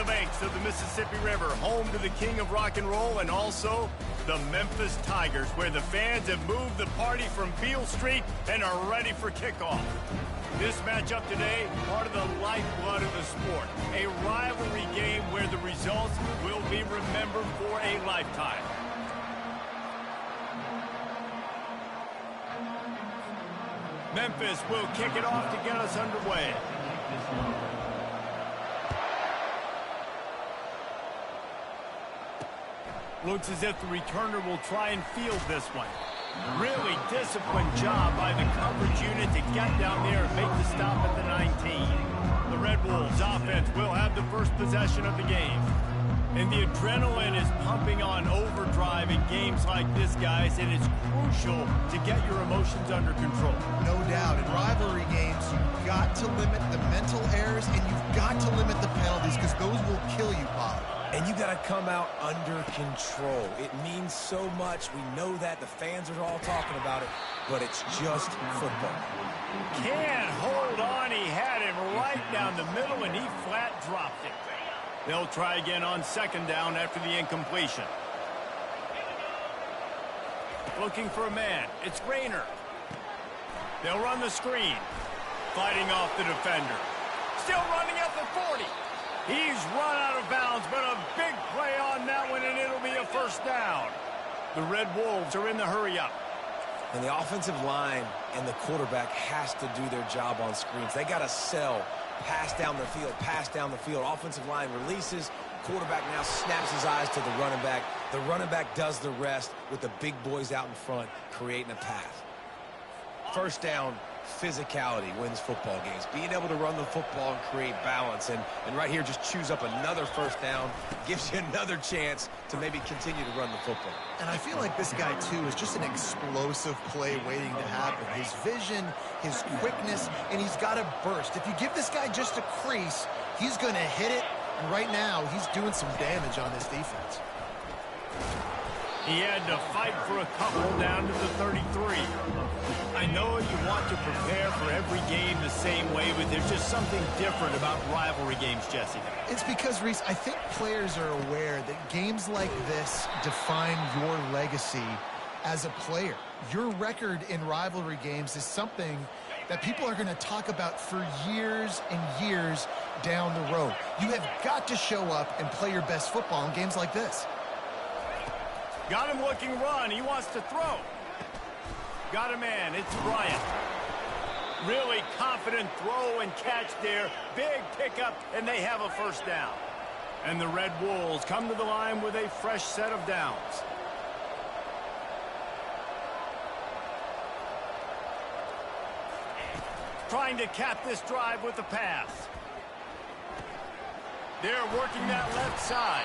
the banks of the Mississippi River, home to the king of rock and roll and also the Memphis Tigers, where the fans have moved the party from Beale Street and are ready for kickoff. This matchup today, part of the lifeblood of the sport, a rivalry game where the results will be remembered for a lifetime. Memphis will kick it off to get us underway. Looks as if the returner will try and field this one. Really disciplined job by the coverage unit to get down there and make the stop at the 19. The Red Wolves offense will have the first possession of the game. And the adrenaline is pumping on overdrive in games like this, guys, and it's crucial to get your emotions under control. No doubt. In rivalry games, you've got to limit the mental errors and you've got to limit the penalties because those will kill you, Bob. And you got to come out under control. It means so much. We know that. The fans are all talking about it, but it's just football. Can't hold on. He had him right down the middle, and he flat dropped it. They'll try again on second down after the incompletion. Looking for a man. It's Rayner. They'll run the screen. Fighting off the defender. Still running at the 40. He's run out of bounds, but a big play on that one, and it'll be a first down. The Red Wolves are in the hurry-up. And the offensive line and the quarterback has to do their job on screens. They got to sell. Pass down the field, pass down the field. Offensive line releases. Quarterback now snaps his eyes to the running back. The running back does the rest with the big boys out in front, creating a path. First down, physicality wins football games. Being able to run the football and create balance. And right here, just choose up another first down. Gives you another chance to maybe continue to run the football. And I feel like this guy, too, is just an explosive play waiting to happen. His vision, his quickness, and he's got a burst. If you give this guy just a crease, he's going to hit it. And right now, he's doing some damage on this defense. He had to fight for a couple down to the 33. I know you want to prepare for every game the same way, but there's just something different about rivalry games, Jesse. It's because, Reese, I think players are aware that games like this define your legacy as a player. Your record in rivalry games is something that people are going to talk about for years and years down the road. You have got to show up and play your best football in games like this. Got him looking run. He wants to throw. Got a man. It's Bryant. Really confident throw and catch there. Big pickup, and they have a first down. And the Red Wolves come to the line with a fresh set of downs. Trying to cap this drive with a pass. They're working that left side.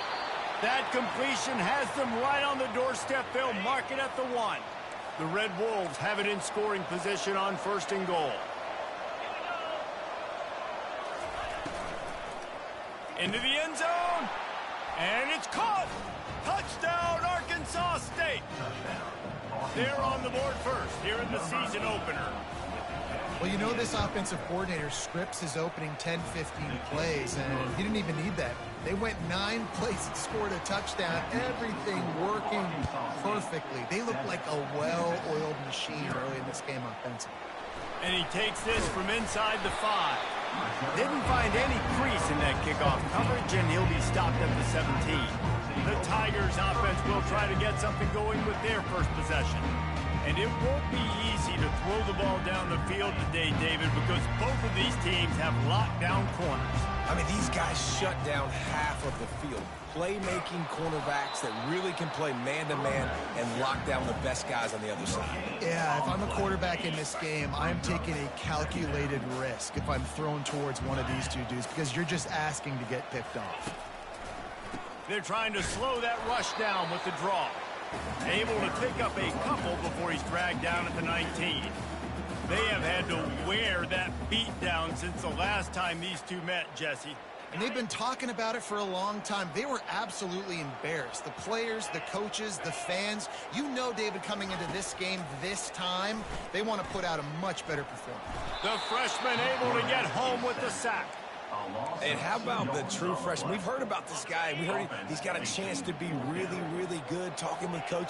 That completion has them right on the doorstep. They'll mark it at the 1. The Red Wolves have it in scoring position on first and goal. Into the end zone. And it's caught. Touchdown, Arkansas State. They're on the board first here in the season opener. Well, you know this offensive coordinator scripts his opening 10, 15 plays, and he didn't even need that. They went 9 plays and scored a touchdown. Everything working perfectly. They look like a well-oiled machine early in this game offensively. And he takes this from inside the 5. Didn't find any crease in that kickoff coverage, and he'll be stopped at the 17. The Tigers offense will try to get something going with their first possession. And it won't be easy to throw the ball down the field today, David, because both of these teams have lockdown corners. I mean, these guys shut down half of the field. Playmaking cornerbacks that really can play man-to-man and lock down the best guys on the other side. Yeah, if I'm a quarterback in this game, I'm taking a calculated risk if I'm thrown towards one of these two dudes because you're just asking to get picked off. They're trying to slow that rush down with the draw. Able to pick up a couple before he's dragged down at the 19. They have had to wear that beat down since the last time these two met, Jesse. And they've been talking about it for a long time. They were absolutely embarrassed. The players, the coaches, the fans. You know, David, coming into this game this time, they want to put out a much better performance. The freshman able to get home with the sack. And how about the true freshman? We've heard about this guy. We heard he's got a chance to be really, really good. Talking with Coach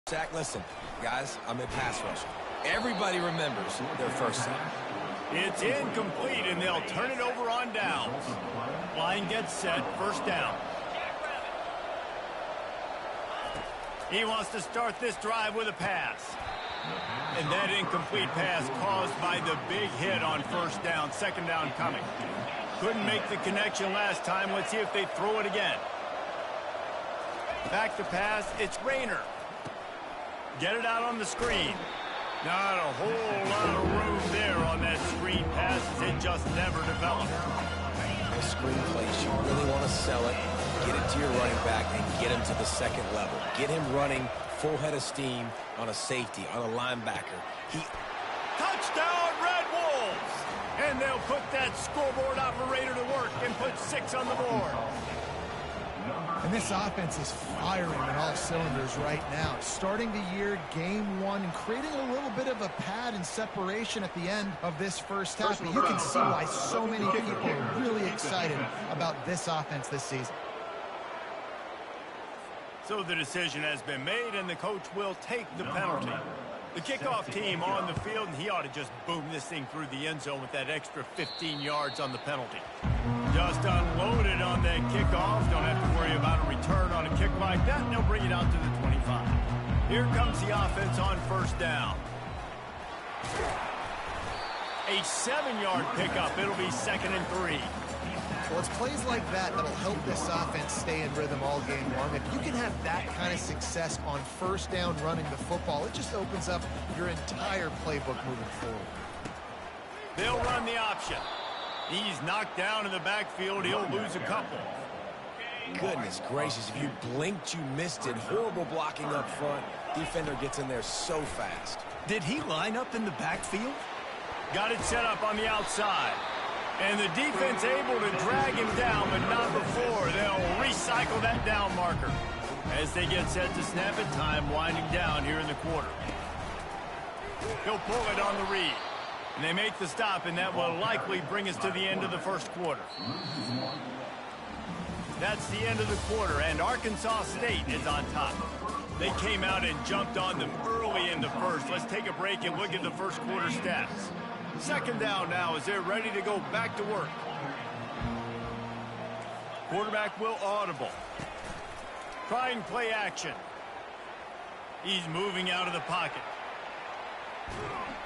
Zach, listen, guys, I'm in pass rush. Everybody remembers their first sack. It's incomplete, and they'll turn it over on downs. Line gets set, first down. He wants to start this drive with a pass. And that incomplete pass caused by the big hit on first down, second down coming. Couldn't make the connection last time. Let's see if they throw it again. Back to pass, it's Rayner. Get it out on the screen. Not a whole lot of room there on that screen pass, as it just never developed. Those screen plays, you really want to sell it, get it to your running back, and get him to the second level. Get him running full head of steam on a safety, on a linebacker. Touchdown, Red Wolves! And they'll put that scoreboard operator to work and put 6 on the board. And this offense is firing on all cylinders right now. Starting the year, game 1, and creating a little bit of a pad and separation at the end of this first half. But you can see why so many people are really excited about this offense this season. So the decision has been made, and the coach will take the penalty. The kickoff team on the field, and he ought to just boom this thing through the end zone with that extra 15 yards on the penalty. Just unloaded on that kickoff. Don't have to worry about a return on a kick like that, and they'll bring it out to the 25. Here comes the offense on first down. A 7-yard pickup. It'll be 2nd and 3. Well, it's plays like that that'll help this offense stay in rhythm all game long. If you can have that kind of success on first down running the football, it just opens up your entire playbook moving forward. They'll run the option. He's knocked down in the backfield. He'll lose a couple. Goodness gracious, if you blinked, you missed it. Horrible blocking up front. Defender gets in there so fast. Did he line up in the backfield? Got it set up on the outside. And the defense able to drag him down, but not before. They'll recycle that down marker. As they get set to snap it, time winding down here in the quarter. He'll pull it on the read. And they make the stop, and that will likely bring us to the end of the first quarter. That's the end of the quarter, and Arkansas State is on top. They came out and jumped on them early in the first. Let's take a break and look at the first quarter stats. Second down now as they're ready to go back to work. Quarterback will audible. Trying play action. He's moving out of the pocket.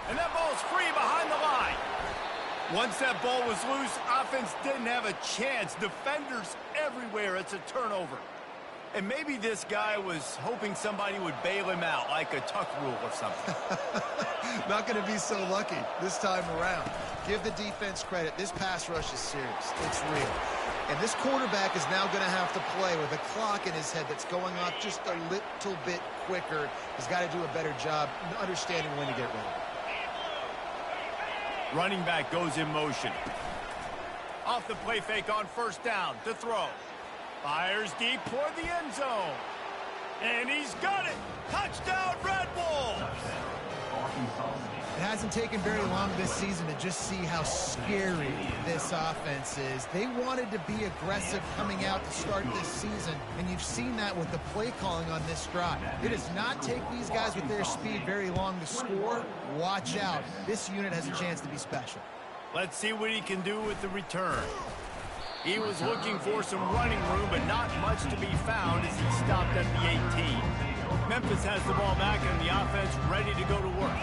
And that ball's free behind the line. Once that ball was loose, offense didn't have a chance. Defenders everywhere. It's a turnover. And maybe this guy was hoping somebody would bail him out, like a tuck rule or something. Not going to be so lucky this time around. Give the defense credit. This pass rush is serious. It's real. And this quarterback is now going to have to play with a clock in his head that's going off just a little bit quicker. He's got to do a better job understanding when to get ready. Running back goes in motion. Off the play fake on first down to throw. Fires deep toward the end zone. And he's got it. Touchdown, Red Wolves. It hasn't taken very long this season to just see how scary this offense is. They wanted to be aggressive coming out to start this season, and you've seen that with the play calling on this drive. It does not take these guys with their speed very long to score. Watch out. This unit has a chance to be special. Let's see what he can do with the return. He was looking for some running room, but not much to be found as he stopped at the 18. Memphis has the ball back and the offense ready to go to work.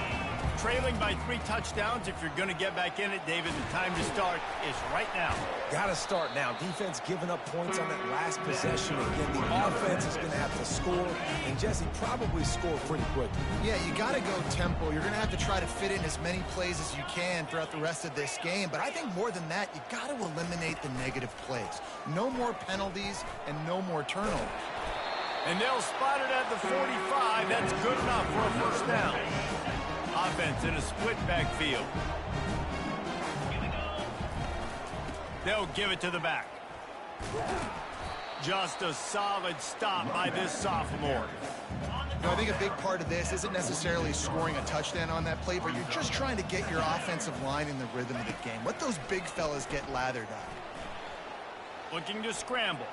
Trailing by 3 touchdowns. If you're going to get back in it, David, the time to start is right now. Got to start now. Defense giving up points on that last possession. Again, the offense is going to have to score, and Jesse probably score pretty quickly. Yeah, you got to go tempo. You're going to have to try to fit in as many plays as you can throughout the rest of this game. But I think more than that, you got to eliminate the negative plays. No more penalties and no more turnovers. And they'll spot it at the 45. That's good enough for a first down. Offense in a split backfield. They'll give it to the back. Just a solid stop by this sophomore. You know, I think a big part of this isn't necessarily scoring a touchdown on that play, but you're just trying to get your offensive line in the rhythm of the game. Let those big fellas get lathered up. Looking to scramble.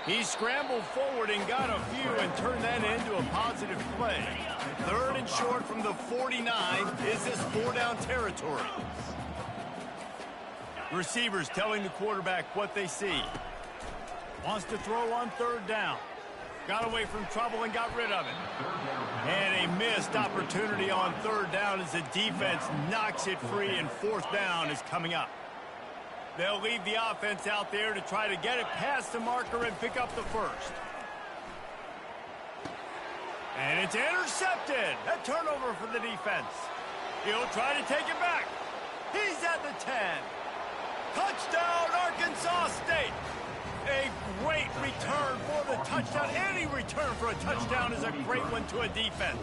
He scrambled forward and got a few and turned that into a positive play. 3rd and short from the 49. Is this 4-down territory? Receivers telling the quarterback what they see. Wants to throw on 3rd down. Got away from trouble and got rid of it. And a missed opportunity on 3rd down as the defense knocks it free, and 4th down is coming up. They'll leave the offense out there to try to get it past the marker and pick up the 1st. And it's intercepted. A turnover for the defense. He'll try to take it back. He's at the 10. Touchdown, Arkansas State. A great return for the touchdown. Any return for a touchdown is a great one to a defense.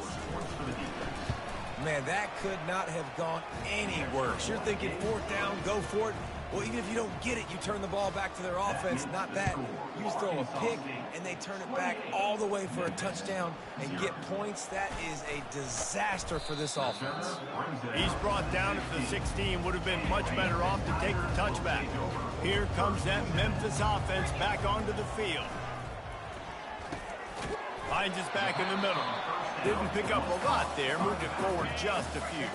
Man, that could not have gone any worse. You're thinking 4th down, go for it. Well, even if you don't get it, you turn the ball back to their offense. Not that. You just throw a pick, and they turn it back all the way for a touchdown and get points. That is a disaster for this offense. He's brought down at the 16. Would have been much better off to take the touchback. Here comes that Memphis offense back onto the field. Finds us back in the middle. Didn't pick up a lot there. Moved it forward just a few.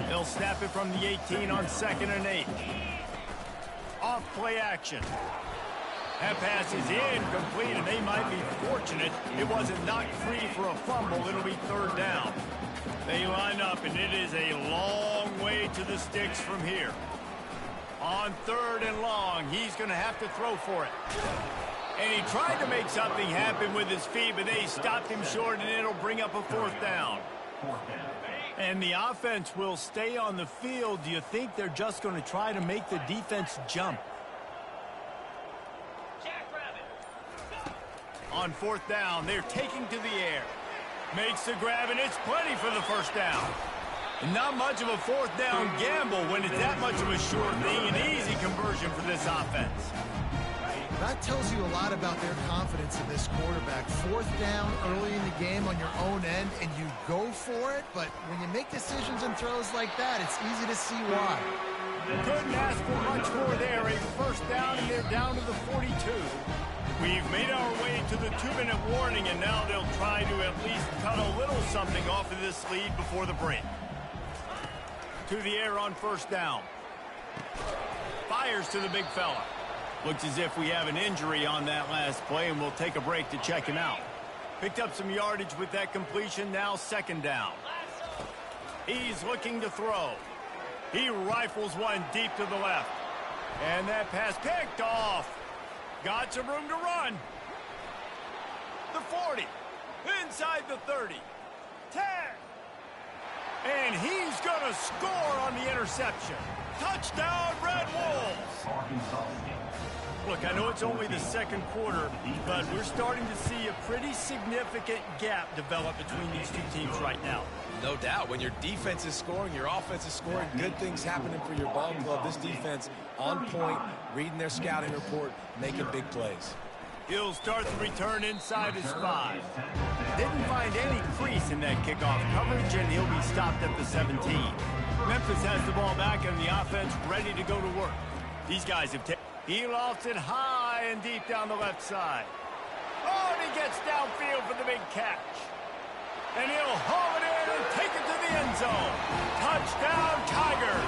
They'll snap it from the 18 on 2nd and 8. Off play action. That pass is incomplete, and they might be fortunate it wasn't knocked free for a fumble. It'll be 3rd down. They line up, and it is a long way to the sticks from here. On 3rd and long, he's going to have to throw for it. And he tried to make something happen with his feet, but they stopped him short, and it'll bring up a 4th down. And the offense will stay on the field. Do you think they're just going to try to make the defense jump? On 4th down, they're taking to the air. Makes the grab, and it's plenty for the 1st down. And not much of a 4th down gamble when it's that much of a sure thing. An easy conversion for this offense. That tells you a lot about their confidence in this quarterback. 4th down early in the game on your own end, and you go for it, but when you make decisions and throws like that, it's easy to see why. Couldn't ask for much more there. A 1st down, and they're down to the 42. We've made our way to the 2-minute warning, and now they'll try to at least cut a little something off of this lead before the break. To the air on 1st down. Fires to the big fella. Looks as if we have an injury on that last play, and we'll take a break to check him out. Picked up some yardage with that completion, now 2nd down. He's looking to throw. He rifles one deep to the left. And that pass picked off. Got some room to run. The 40. Inside the 30. 10. And he's going to score on the interception. Touchdown, Red Wolves. Look, I know it's only the 2nd quarter, but we're starting to see a pretty significant gap develop between these two teams right now. No doubt. When your defense is scoring, your offense is scoring, good things happening for your ball club. This defense on point, reading their scouting report, making big plays. He'll start the return inside his 5. Didn't find any crease in that kickoff coverage, and he'll be stopped at the 17. Memphis has the ball back, and the offense ready to go to work. These guys have taken... He lofts it high and deep down the left side. Oh, and he gets downfield for the big catch. And he'll haul it in and take it to the end zone. Touchdown, Tigers.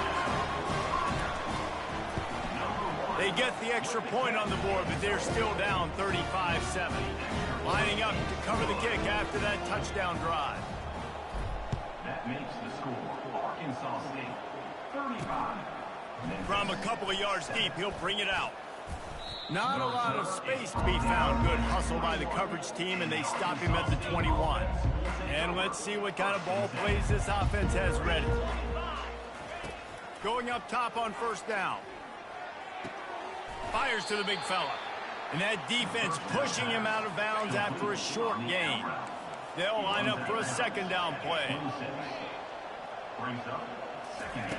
They get the extra point on the board, but they're still down 35-7. Lining up to cover the kick after that touchdown drive. That makes the score Arkansas State 35. From a couple of yards deep, he'll bring it out. Not a lot of space to be found. Good hustle by the coverage team, and they stop him at the 21. And let's see what kind of ball plays this offense has ready. Going up top on 1st down. Fires to the big fella. And that defense pushing him out of bounds after a short gain. They'll line up for a 2nd down play.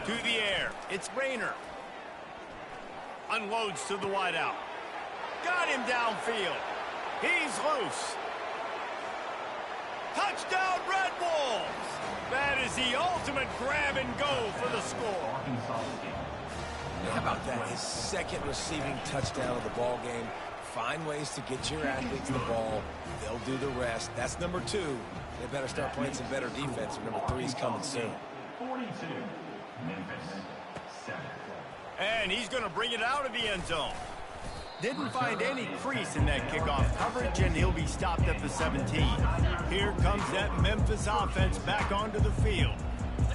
To the air. It's Rayner. Unloads to the wideout. got him downfield. He's loose. Touchdown, Red Wolves! That is the ultimate grab and go for the score. How about that? His second receiving touchdown of the ball game. Find ways to get your athletes the ball. They'll do the rest. That's number 2. They better start playing some better defense. Number 3 is coming soon. 42, Memphis, 7. And he's going to bring it out of the end zone. Didn't find any crease in that kickoff coverage, and he'll be stopped at the 17. Here comes that Memphis offense back onto the field.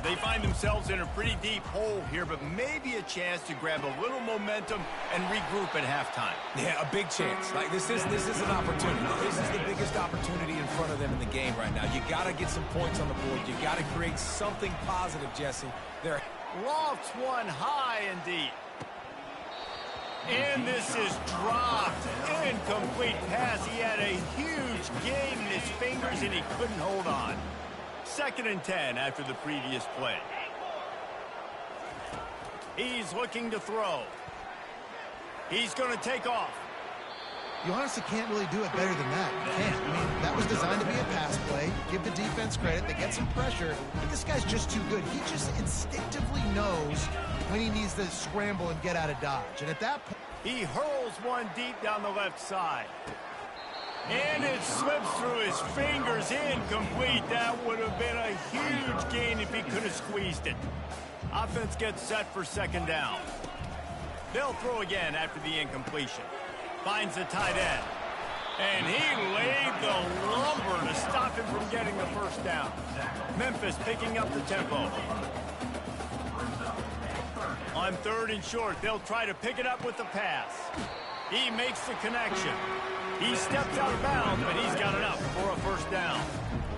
They find themselves in a pretty deep hole here, but maybe a chance to grab a little momentum and regroup at halftime. Yeah, a big chance. Like this is an opportunity. This is the biggest opportunity in front of them in the game right now. You got to get some points on the board. You got to create something positive, Jesse. They're lofts one high and deep. And this is dropped. Incomplete pass. He had a huge game in his fingers, and he couldn't hold on. 2nd and 10 after the previous play. He's looking to throw. He's going to take off. You honestly can't really do it better than that. You can't. I mean, that was designed to be a pass play. Give the defense credit. They get some pressure. But this guy's just too good. He just instinctively knows when he needs to scramble and get out of dodge. And at that point, he hurls one deep down the left side. And it slips through his fingers. Incomplete. That would have been a huge gain if he could have squeezed it. Offense gets set for 2nd down. They'll throw again after the incompletion. Finds the tight end. And he laid the lumber to stop him from getting the 1st down. Memphis picking up the tempo. On 3rd and short, they'll try to pick it up with the pass. He makes the connection. He steps out of bounds, but he's got enough for a 1st down.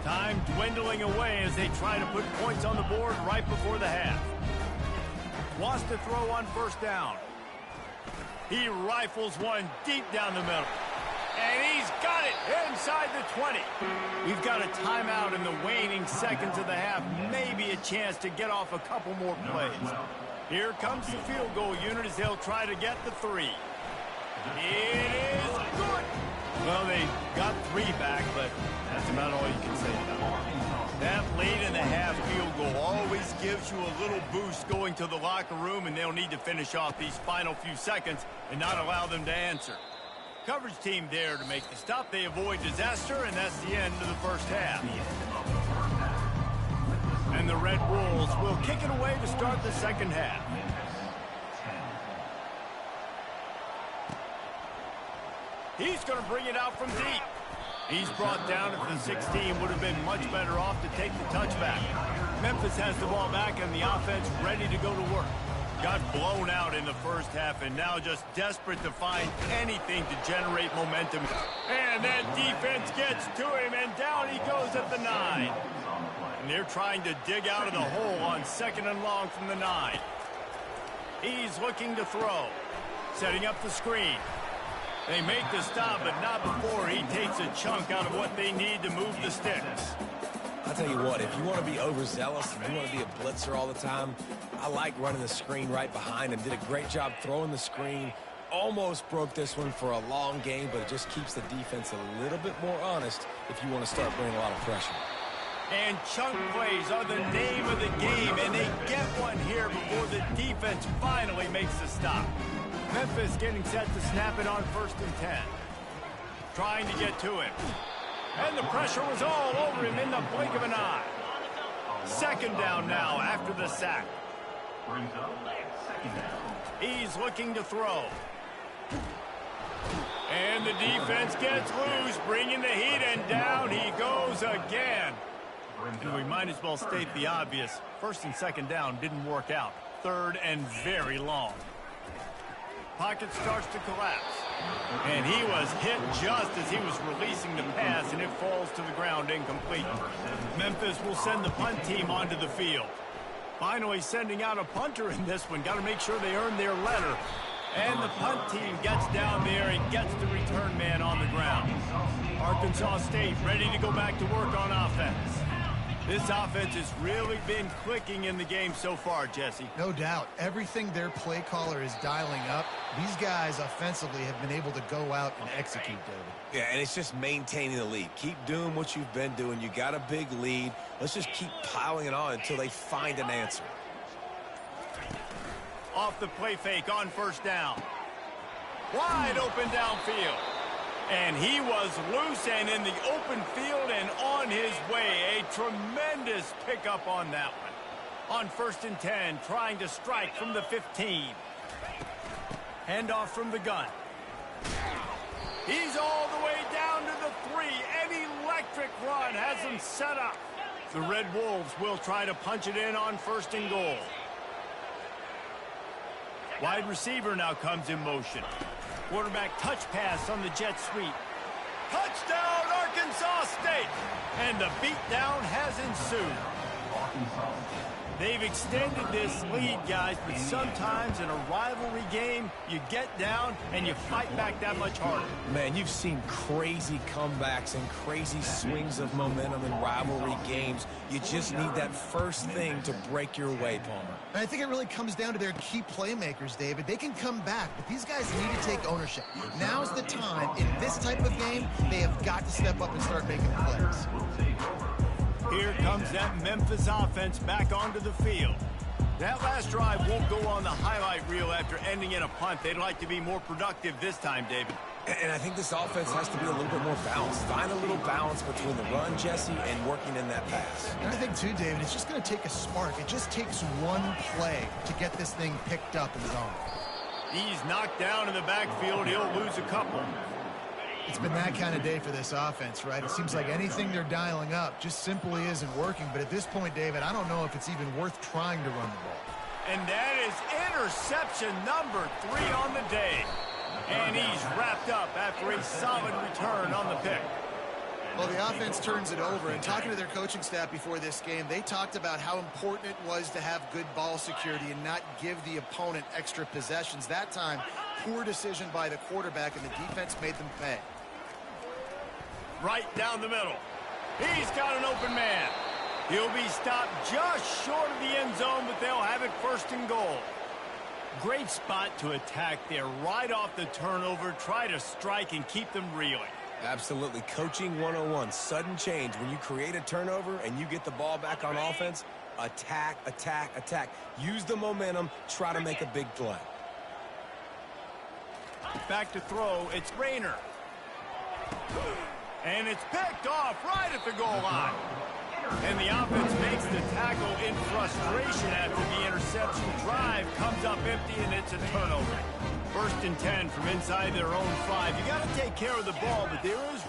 Time dwindling away as they try to put points on the board right before the half. Wants to throw on 1st down. He rifles one deep down the middle. And he's got it inside the 20. We've got a timeout in the waning seconds of the half. Maybe a chance to get off a couple more plays. Here comes the field goal unit as they'll try to get the 3. It is good. Well, they got 3 back, but that's about all you can say about it. That late in the half field goal always gives you a little boost going to the locker room, and they'll need to finish off these final few seconds and not allow them to answer. Coverage team there to make the stop. They avoid disaster, and that's the end of the 1st half. And the Red Wolves will kick it away to start the 2nd half. He's going to bring it out from deep. He's brought down at the 16. Would have been much better off to take the touchback. Memphis has the ball back and the offense ready to go to work. Got blown out in the 1st half and now just desperate to find anything to generate momentum. And that defense gets to him, and down he goes at the 9. And they're trying to dig out of the hole on 2nd and long from the 9. He's looking to throw. Setting up the screen. They make the stop, but not before he takes a chunk out of what they need to move the sticks. I'll tell you what, if you want to be overzealous, if you want to be a blitzer all the time, I like running the screen right behind him. Did a great job throwing the screen. Almost broke this one for a long game, but it just keeps the defense a little bit more honest if you want to start bringing a lot of pressure. And chunk plays are the name of the game, and they get one here before the defense finally makes the stop. Memphis getting set to snap it on 1st and 10. Trying to get to him. And the pressure was all over him in the blink of an eye. 2nd down now after the sack. Brings up 2nd down. He's looking to throw. And the defense gets loose, bringing the heat, and down he goes again. And we might as well state the obvious. 1st and 2nd down didn't work out. 3rd and very long. Pocket starts to collapse. And he was hit just as he was releasing the pass, and it falls to the ground incomplete. Memphis will send the punt team onto the field. Finally sending out a punter in this one. Got to make sure they earn their letter. And the punt team gets down there and gets the return man on the ground. Arkansas State ready to go back to work on offense. This offense has really been clicking in the game so far, Jesse. No doubt. Everything their play caller is dialing up, these guys offensively have been able to go out and execute, David. Yeah, and it's just maintaining the lead. Keep doing what you've been doing. You got a big lead. Let's just keep piling it on until they find an answer. Off the play fake on first down. Wide open downfield. And he was loose and in the open field and on his way. A tremendous pickup on that one. On 1st and 10, trying to strike from the 15. Handoff from the gun. He's all the way down to the 3. An electric run has him set up. The Red Wolves will try to punch it in on 1st and goal. Wide receiver now comes in motion. Quarterback touch pass on the jet sweep. Touchdown, Arkansas State! And the beatdown has ensued. They've extended this lead, guys, but sometimes in a rivalry game, you get down and you fight back that much harder. Man, you've seen crazy comebacks and crazy swings of momentum in rivalry games. You just need that first thing to break your way, Palmer. And I think it really comes down to their key playmakers, David. They can come back, but these guys need to take ownership. Now's the time. In this type of game, they have got to step up and start making plays. Here comes that Memphis offense back onto the field. That last drive won't go on the highlight reel after ending in a punt. They'd like to be more productive this time, David. And I think this offense has to be a little bit more balanced. Find a little balance between the run, Jesse, and working in that pass. And I think, too, David, it's just going to take a spark. It just takes one play to get this thing picked up and gone. He's knocked down in the backfield. He'll lose a couple. It's been that kind of day for this offense, right? It seems like anything they're dialing up just simply isn't working. But at this point, David, I don't know if it's even worth trying to run the ball. And that is interception number 3 on the day. And he's wrapped up after a solid return on the pick. Well, the offense turns it over. And talking to their coaching staff before this game, they talked about how important it was to have good ball security and not give the opponent extra possessions. That time, poor decision by the quarterback, and the defense made them pay. Right down the middle. He's got an open man. He'll be stopped just short of the end zone, but they'll have it 1st and goal. Great spot to attack there. Right off the turnover, try to strike and keep them reeling. Absolutely. Coaching 101. Sudden change. When you create a turnover and you get the ball back on offense, attack, attack, attack. Use the momentum. Try to make a big play. Back to throw. It's Rayner. And it's picked off right at the goal line. And the offense makes the tackle in frustration after the interception. Drive comes up empty, and it's a turnover. 1st and 10 from inside their own 5. You got to take care of the ball, but there is